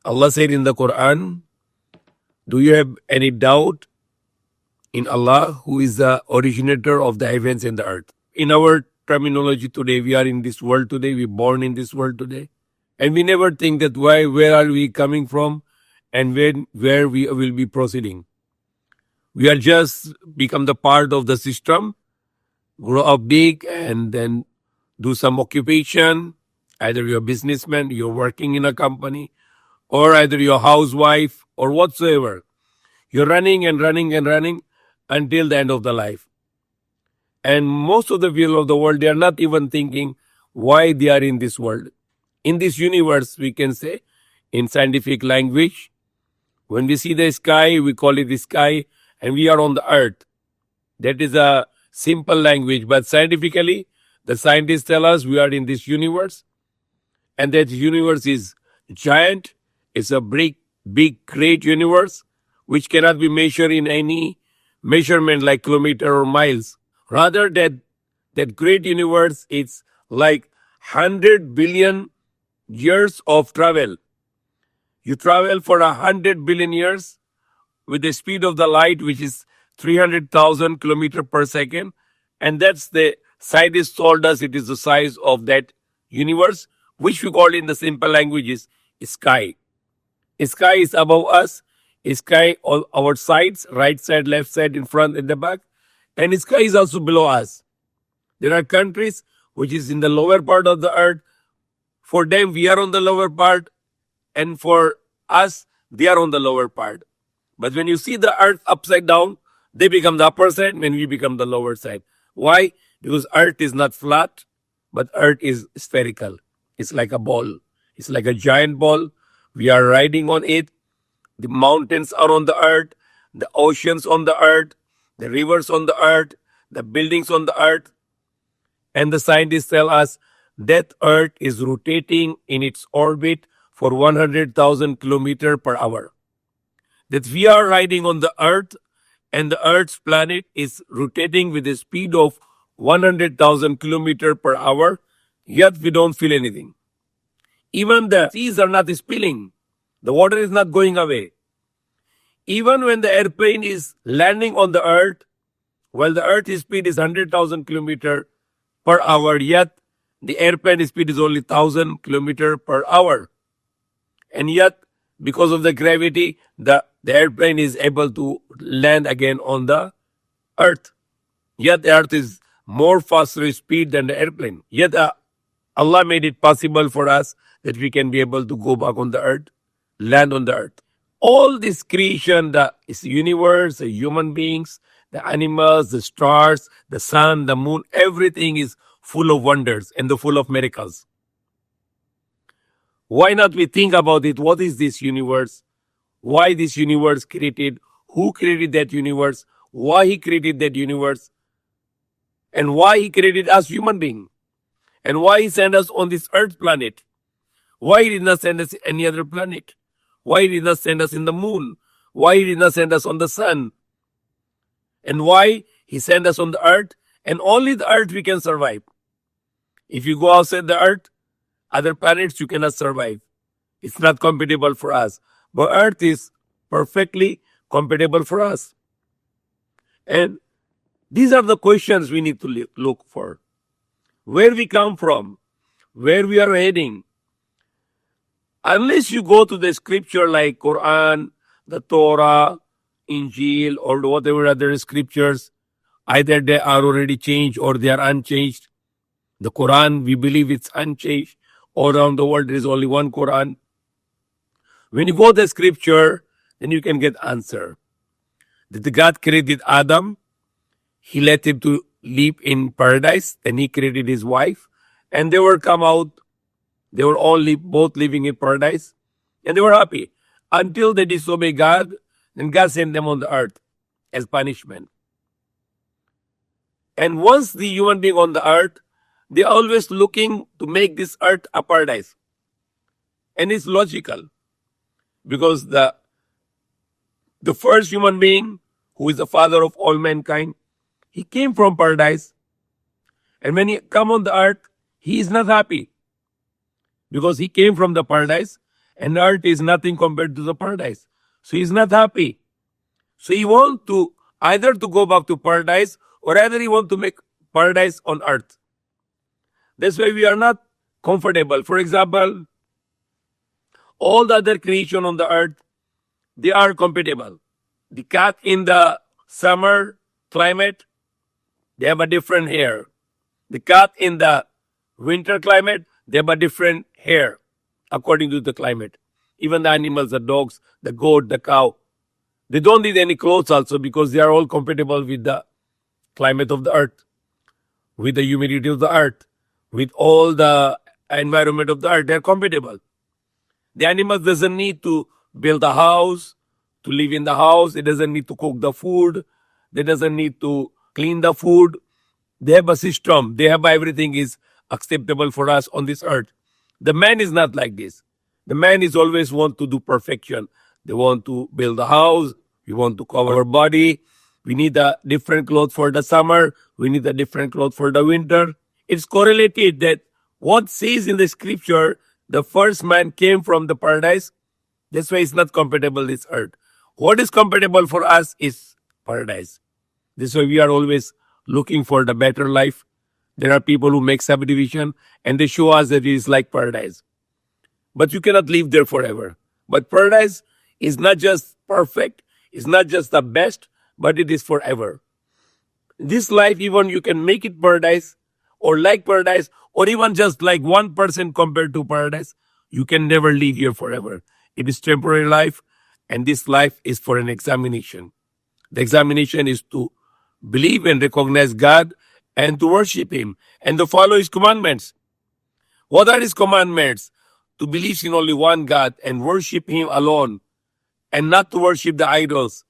Allah said in the Quran, do you have any doubt in Allah, who is the originator of the heavens and the earth? In our terminology today, we are in this world today, we're born in this world today. And we never think that where are we coming from and where we will be proceeding. We are just become the part of the system, grow up big and then do some occupation. Either you're a businessman, you're working in a company, or either you're a housewife or whatsoever. You're running and running and running until the end of the life. And most of the people of the world, they are not even thinking why they are in this world. In this universe, we can say, in scientific language, when we see the sky, we call it the sky, and we are on the earth. That is a simple language, but scientifically, the scientists tell us we are in this universe, and that universe is giant. It's a big, great universe, which cannot be measured in any measurement like kilometer or miles. Rather, that great universe, it's like 100 billion years of travel. You travel for 100 billion years with the speed of the light, which is 300,000 kilometers per second. And that's the scientists told us it is the size of that universe, which we call in the simple languages sky. Sky is above us. Sky on our sides, right side, left side, in front, in the back. And sky is also below us. There are countries which is in the lower part of the earth. For them, we are on the lower part. And for us, they are on the lower part. But when you see the earth upside down, they become the upper side when we become the lower side. Why? Because earth is not flat, but earth is spherical. It's like a ball. It's like a giant ball. We are riding on it. The mountains are on the earth, the oceans on the earth, the rivers on the earth, the buildings on the earth. And the scientists tell us that earth is rotating in its orbit for 100,000 kilometers per hour. That we are riding on the earth and the earth's planet is rotating with a speed of 100,000 kilometers per hour, yet we don't feel anything. Even the seas are not spilling. The water is not going away. Even when the airplane is landing on the earth, while the earth's speed is 100,000 kilometers per hour, yet the airplane speed is only 1,000 kilometers per hour. And yet, because of the gravity, the airplane is able to land again on the earth. Yet the earth is more faster speed than the airplane. Yet Allah made it possible for us that we can be able to go back on the earth, land on the earth. All this creation, the universe, the human beings, the animals, the stars, the sun, the moon, everything is full of wonders and full of miracles. Why not we think about it? What is this universe? Why this universe created? Who created that universe? Why he created that universe? And why he created us human beings? And why he sent us on this earth planet? Why he did not send us any other planet? Why he did not send us in the moon? Why he did not send us on the sun? And why he sent us on the earth? And only the earth we can survive. If you go outside the earth, other planets you cannot survive. It's not compatible for us. But earth is perfectly compatible for us. And these are the questions we need to look for. Where we come from, where we are heading. Unless you go to the scripture like Quran, the Torah, Injil, or whatever other scriptures, either they are already changed or they are unchanged. The Quran, we believe it's unchanged. All around the world, there is only one Quran. When you go to the scripture, then you can get answer. That God created Adam, he let him to live in paradise, then he created his wife, and they were come out. They were both living in paradise, and they were happy until they disobey God. Then God sent them on the earth as punishment. And once the human being on the earth, they are always looking to make this earth a paradise. And it's logical. Because the first human being, who is the father of all mankind, he came from paradise. And when he come on the earth, he is not happy. Because he came from the paradise. And earth is nothing compared to the paradise. So he's not happy. So he wants to either to go back to paradise or either he want to make paradise on earth. That's why we are not comfortable. For example, all the other creation on the earth, they are compatible. The cat in the summer climate, they have a different hair. The cat in the winter climate, they have a different hair according to the climate. Even the animals, the dogs, the goat, the cow, they don't need any clothes also because they are all compatible with the climate of the earth, with the humidity of the earth, with all the environment of the earth. They are compatible. The animal doesn't need to build a house, to live in the house. It doesn't need to cook the food. They doesn't need to clean the food. They have a system. They have everything is acceptable for us on this earth. The man is not like this. The man is always want to do perfection. They want to build a house. We want to cover our body. We need a different cloth for the summer. We need a different cloth for the winter. It's correlated that what says in the scripture, the first man came from the paradise. That's why it's not compatible this earth. What is compatible for us is paradise. This why we are always looking for the better life. There are people who make subdivision and they show us that it is like paradise. But you cannot live there forever. But paradise is not just perfect, it's not just the best, but it is forever. This life, even you can make it paradise or like paradise or even just like 1% compared to paradise, you can never live here forever. It is temporary life and this life is for an examination. The examination is to believe and recognize God and to worship Him and to follow His commandments. What are His commandments? To believe in only one God and worship Him alone and not to worship the idols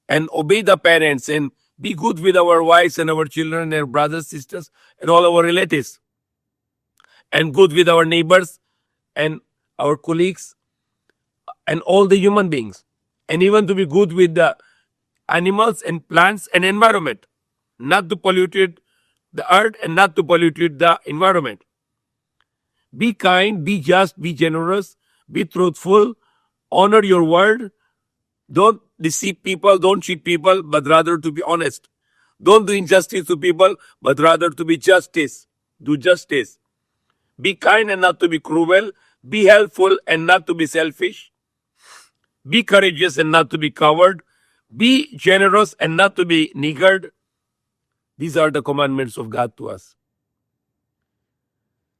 and obey the parents and be good with our wives and our children and our brothers, sisters and all our relatives and good with our neighbors and our colleagues and all the human beings and even to be good with the animals and plants and environment, not to pollute the earth and not to pollute the environment. Be kind, be just, be generous, be truthful, honor your word. Don't deceive people, don't cheat people, but rather to be honest. Don't do injustice to people, but rather to be justice. Do justice. Be kind and not to be cruel. Be helpful and not to be selfish. Be courageous and not to be coward. Be generous and not to be niggard. These are the commandments of God to us.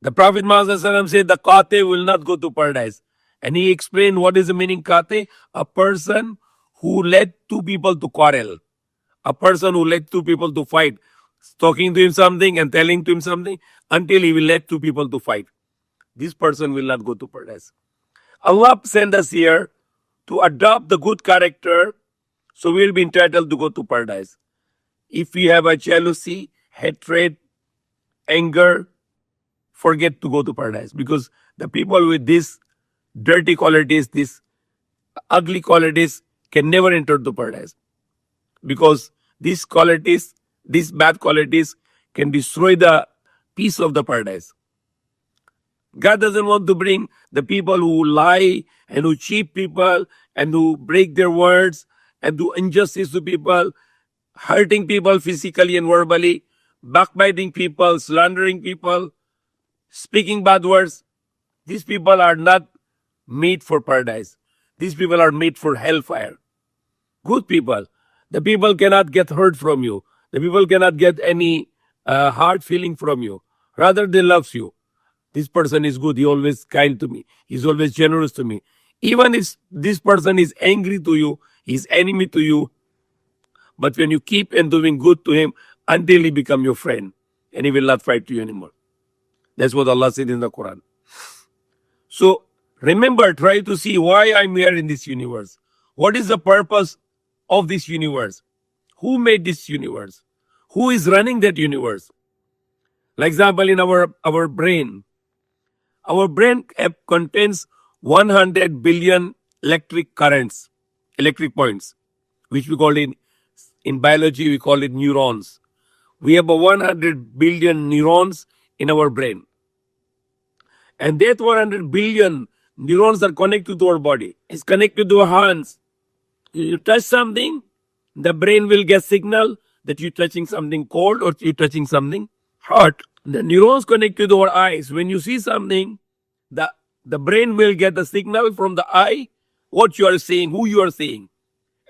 The Prophet Muhammad said the kate will not go to paradise. And he explained what is the meaning kate? A person who led two people to quarrel. A person who led two people to fight. Talking to him something and telling to him something until he will let two people to fight. This person will not go to paradise. Allah sent us here to adopt the good character so we will be entitled to go to paradise. If we have a jealousy, hatred, anger, forget to go to paradise because the people with these dirty qualities, these ugly qualities can never enter the paradise because these qualities, these bad qualities can destroy the peace of the paradise. God doesn't want to bring the people who lie and who cheat people and who break their words and do injustice to people, hurting people physically and verbally, backbiting people, slandering people, speaking bad words. These people are not made for paradise. These people are made for hellfire. Good people. The people cannot get hurt from you. The people cannot get any hard feeling from you. Rather, they love you. This person is good. He always kind to me. He's always generous to me. Even if this person is angry to you, he's enemy to you. But when you keep on doing good to him until he become your friend and he will not fight to you anymore. That's what Allah said in the Quran. So remember, try to see why I'm here in this universe. What is the purpose of this universe? Who made this universe? Who is running that universe? Like example, in our brain. Our brain contains 100 billion electric currents, electric points, which we call in biology, we call it neurons. We have 100 billion neurons in our brain. And that 100 billion Neurons are connected to our body. It's connected to our hands. You touch something, the brain will get signal that you're touching something cold or you're touching something hot. The neurons connected to our eyes. When you see something, the, the brain will get the signal from the eye, what you are seeing, who you are seeing.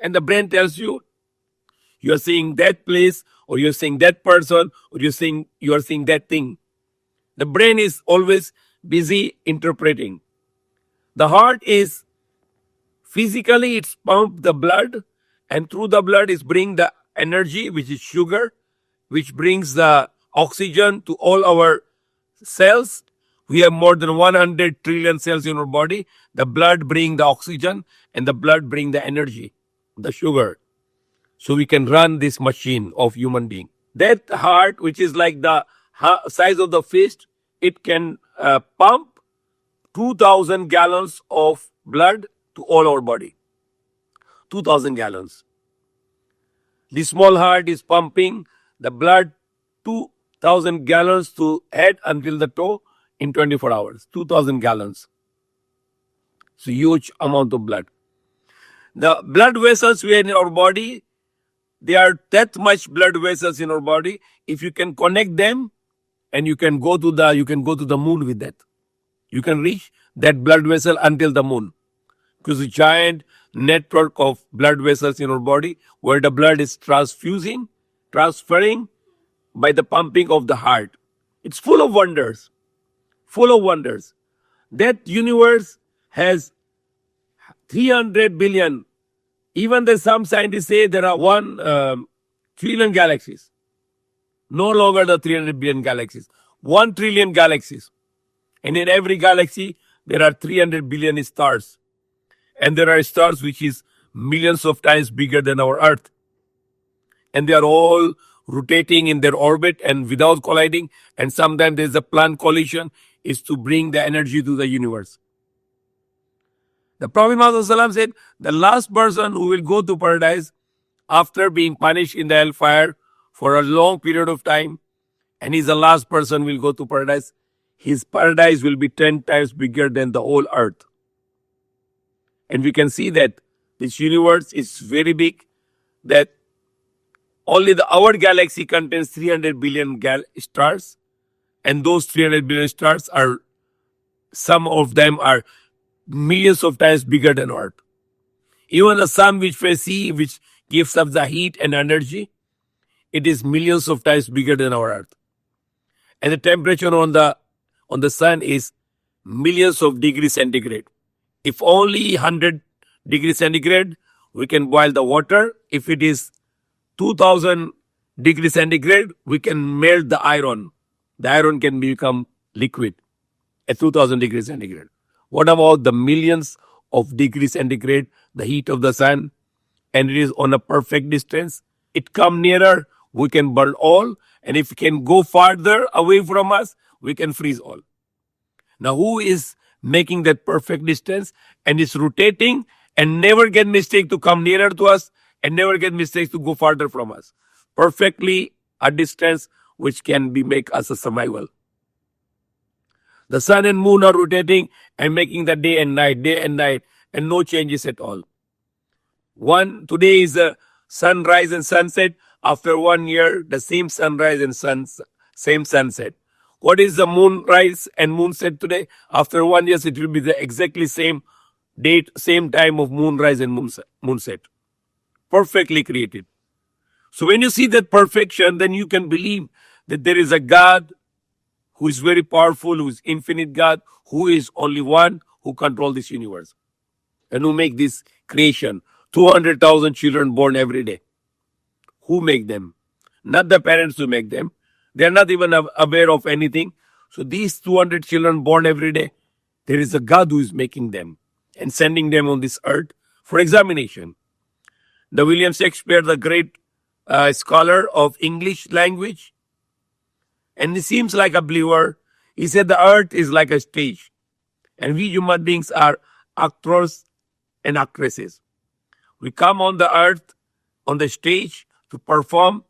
And the brain tells you are seeing that place, or you're seeing that person, or you are seeing that thing. The brain is always busy interpreting. The heart is physically it's pump the blood, and through the blood is bring the energy, which is sugar, which brings the oxygen to all our cells. We have more than 100 trillion cells in our body. The blood bring the oxygen, and the blood bring the energy, the sugar. So we can run this machine of human being. That heart, which is like the size of the fist, it can pump 2,000 gallons of blood to all our body. 2,000 gallons. The small heart is pumping the blood 2,000 gallons to head until the toe in 24 hours. 2,000 gallons. It's a huge amount of blood. The blood vessels we have in our body, there are that much blood vessels in our body. If you can connect them, and you can go to the moon with that. You can reach that blood vessel until the moon. Because a giant network of blood vessels in our body where the blood is transferring by the pumping of the heart. It's full of wonders. Full of wonders. That universe has 300 billion. Even though some scientists say there are 1 trillion galaxies. No longer the 300 billion galaxies. 1 trillion galaxies. And in every galaxy, there are 300 billion stars. And there are stars which is millions of times bigger than our Earth. And they are all rotating in their orbit and without colliding. And sometimes there's a planned collision is to bring the energy to the universe. The Prophet Muhammad said, the last person who will go to paradise after being punished in the hellfire for a long period of time, and he's the last person will go to paradise, his paradise will be 10 times bigger than the whole earth. And we can see that this universe is very big, that only our galaxy contains 300 billion stars, and those 300 billion stars are, some of them are millions of times bigger than Earth. Even the sun which we see, which gives us the heat and energy, it is millions of times bigger than our Earth. And the temperature on the sun is millions of degrees centigrade. If only 100 degrees centigrade, we can boil the water. If it is 2000 degrees centigrade, we can melt the iron. The iron can become liquid at 2000 degrees centigrade. What about the millions of degrees centigrade, the heat of the sun, and it is on a perfect distance? It come nearer, we can burn all, and if it can go farther away from us, we can freeze all. Now, who is making that perfect distance and is rotating and never get mistake to come nearer to us and never get mistakes to go farther from us? Perfectly a distance which can be make us a survival. The sun and moon are rotating and making the day and night, and no changes at all. Today is a sunrise and sunset. After 1 year, the same sunrise and same sunset. What is the moonrise and moonset today? After 1 year, it will be the exactly same date, same time of moonrise and moonset. Perfectly created. So when you see that perfection, then you can believe that there is a God who is very powerful, who is infinite God, who is only one who controls this universe and who make this creation. 200,000 children born every day. Who make them? Not the parents who make them. They are not even aware of anything. So these 200 children born every day, there is a God who is making them and sending them on this earth for examination. The William Shakespeare, the great scholar of English language, and he seems like a believer. He said the earth is like a stage, and we human beings are actors and actresses. We come on the earth, on the stage to perform,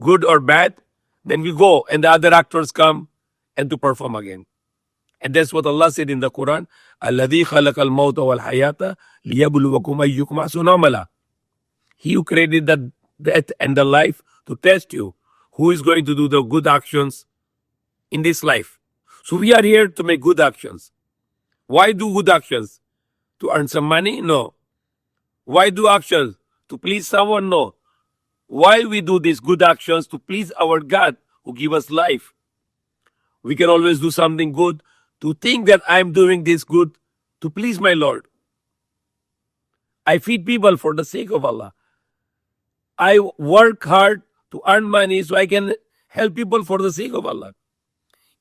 good or bad. Then we go, and the other actors come and to perform again. And that's what Allah said in the Quran. Alladhi khalaqal mawta wal hayata liyabluwakum ayyukum ahsanu amala. He who created the death and the life to test you. Who is going to do the good actions in this life? So we are here to make good actions. Why do good actions? To earn some money? No. Why do actions? To please someone? No. Why we do these good actions? To please our God who give us life. We can always do something good to think that I'm doing this good to please my Lord. I feed people for the sake of Allah. I work hard to earn money so I can help people for the sake of Allah.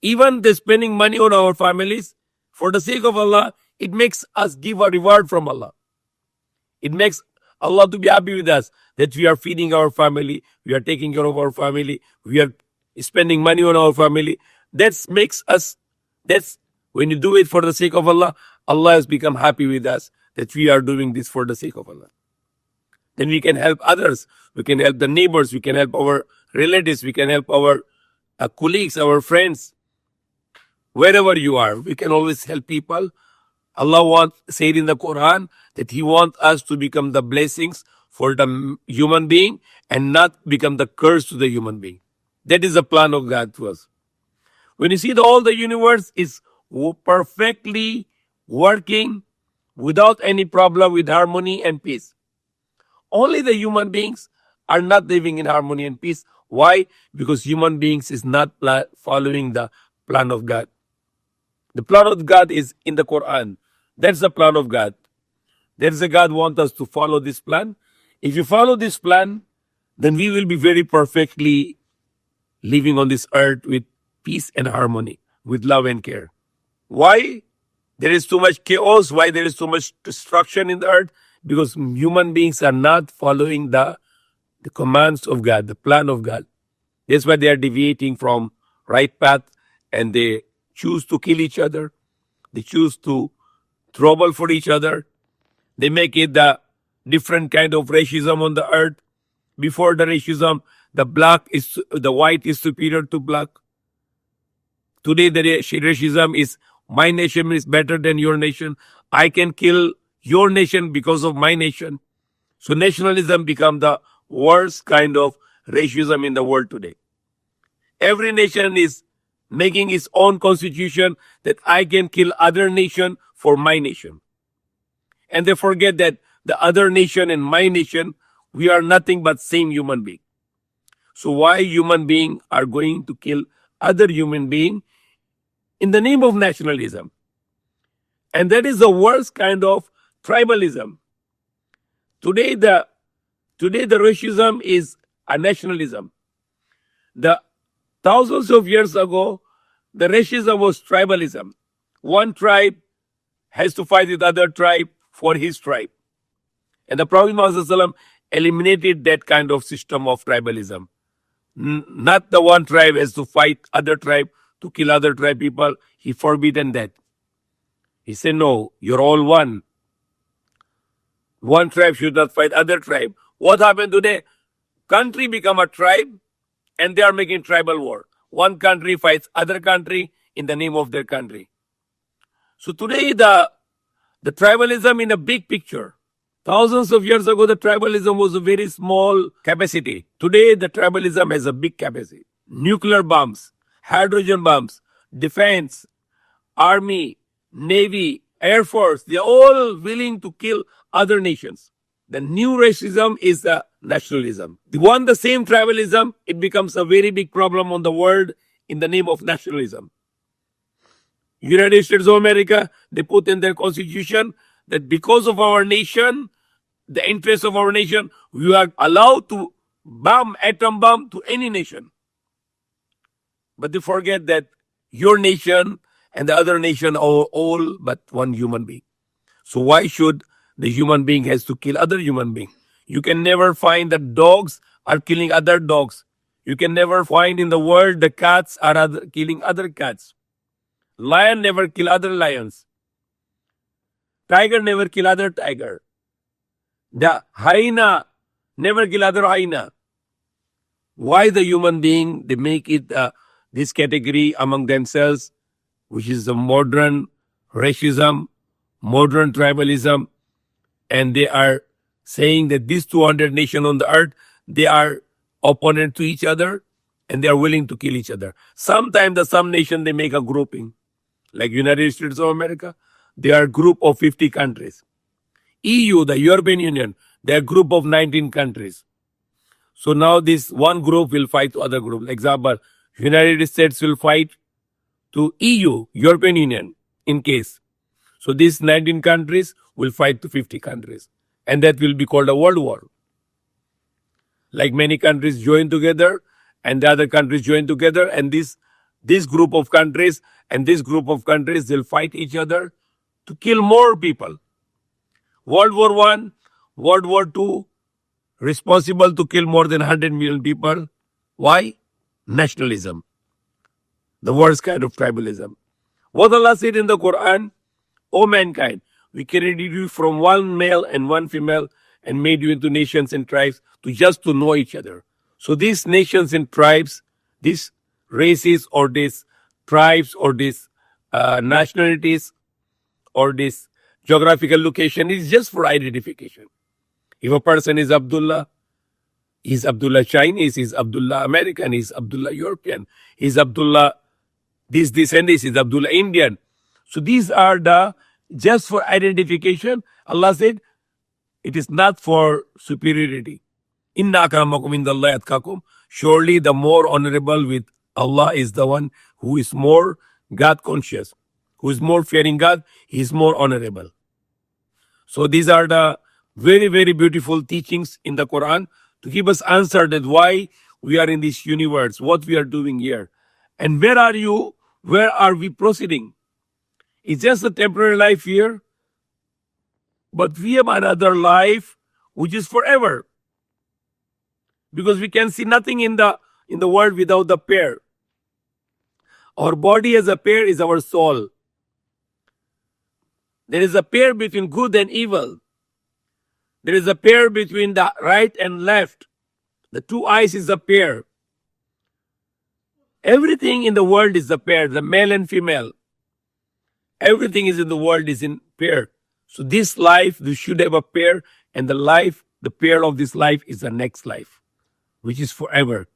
Even the spending money on our families for the sake of Allah, it makes us give a reward from Allah. It makes Allah to be happy with us that we are feeding our family, we are taking care of our family, we are spending money on our family. That makes us, that's when you do it for the sake of Allah, Allah has become happy with us that we are doing this for the sake of Allah. Then we can help others. We can help the neighbors. We can help our relatives. We can help our colleagues, our friends. Wherever you are, we can always help people. Allah said in the Quran that He wants us to become the blessings for the human being and not become the curse to the human being. That is the plan of God to us. When you see all the universe is perfectly working without any problem, with harmony and peace. Only the human beings are not living in harmony and peace. Why? Because human beings is not following the plan of God. The plan of God is in the Quran. That's the plan of God. There's a God wants us to follow this plan. If you follow this plan, then we will be very perfectly living on this earth with peace and harmony, with love and care. Why there is too much chaos? Why there is too much destruction in the earth? Because human beings are not following the commands of God, the plan of God. That's why they are deviating from right path and they choose to kill each other. They choose to trouble for each other. They make it the different kind of racism on the earth. Before the racism, the white is superior to black. Today the racism is my nation is better than your nation. I can kill your nation because of my nation. So nationalism become the worst kind of racism in the world today. Every nation is making its own constitution that I can kill other nation for my nation. And they forget that the other nation and my nation, we are nothing but same human being. So why human beings are going to kill other human being in the name of nationalism? And that is the worst kind of tribalism. Today the racism is a nationalism. The thousands of years ago, the racism was tribalism. One tribe has to fight with other tribe for his tribe. And the Prophet Muhammad eliminated that kind of system of tribalism. Not the one tribe has to fight other tribe to kill other tribe people. He forbidden that. He said, no, you're all one. One tribe should not fight other tribe. What happened today? Country become a tribe and they are making tribal war. One country fights other country in the name of their country. So today the tribalism in a big picture. Thousands of years ago, the tribalism was a very small capacity. Today, the tribalism has a big capacity. Nuclear bombs, hydrogen bombs, defense, army, navy, air force, they are all willing to kill other nations. The new racism is the nationalism. The same tribalism, it becomes a very big problem on the world in the name of nationalism. United States of America, they put in their constitution that because of our nation, the interest of our nation, we are allowed to bomb atom bomb to any nation. But they forget that your nation and the other nation are all but one human being. So why should the human being has to kill other human being? You can never find that dogs are killing other dogs. You can never find in the world the cats are killing other cats. Lion never kill other lions. Tiger never kill other tiger. The hyena never kill other hyena. Why the human being, they make it this category among themselves which is the modern racism, modern tribalism, and they are saying that these 200 nations on the earth, they are opponent to each other and they are willing to kill each other. Sometimes some nation they make a grouping, like United States of America, they are a group of 50 countries. EU, the European Union, they are a group of 19 countries. So now this one group will fight to other group. Example, United States will fight to EU, European Union, in case. So these 19 countries will fight to 50 countries. And that will be called a world war. Like many countries join together and the other countries join together, and this group of countries and this group of countries will fight each other to kill more people. World War One, World War Two, responsible to kill more than 100 million people. Why? Nationalism. The worst kind of tribalism. What Allah said in the Quran, O mankind, we created you from one male and one female and made you into nations and tribes to know each other. So these nations and tribes, these races or these tribes or these nationalities or this geographical location is just for identification. If a person is Abdullah, he's Abdullah Chinese, he's Abdullah American, he's Abdullah European, he's Abdullah this and this, is Abdullah Indian. So these are the just for identification. Allah said it is not for superiority. Inna akramakum indallahi atqakum. Surely the more honorable with Allah is the one who is more God conscious, who is more fearing God, he is more honorable. So these are the very, very beautiful teachings in the Quran to give us answer that why we are in this universe, what we are doing here. And where are you? Where are we proceeding? It's just a temporary life here, but we have another life which is forever. Because we can see nothing in the world without the pair. Our body as a pair is our soul. There is a pair between good and evil. There is a pair between the right and left. The two eyes is a pair. Everything in the world is a pair, the male and female. Everything is in the world is in pair. So this life, we should have a pair, and the pair of this life is the next life, which is forever.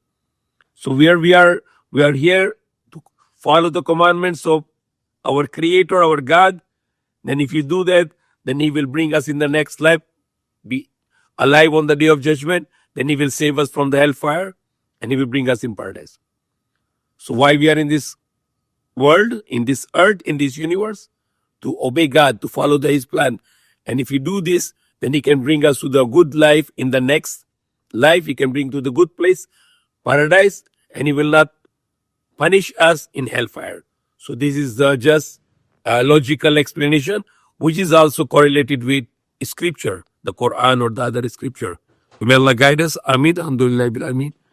So we are here to follow the commandments of our Creator, our God. Then if you do that, then He will bring us in the next life, be alive on the day of judgment. Then He will save us from the hellfire, and He will bring us in paradise. So why we are in this world, in this earth, in this universe? To obey God, to follow His plan. And if we do this, then He can bring us to the good life in the next life. He can bring to the good place, paradise, and He will not punish us in hellfire. So this is the just logical explanation, which is also correlated with scripture, the Quran or the other scripture. May Allah guide us. Ameen. Alhamdulillah. Ameen.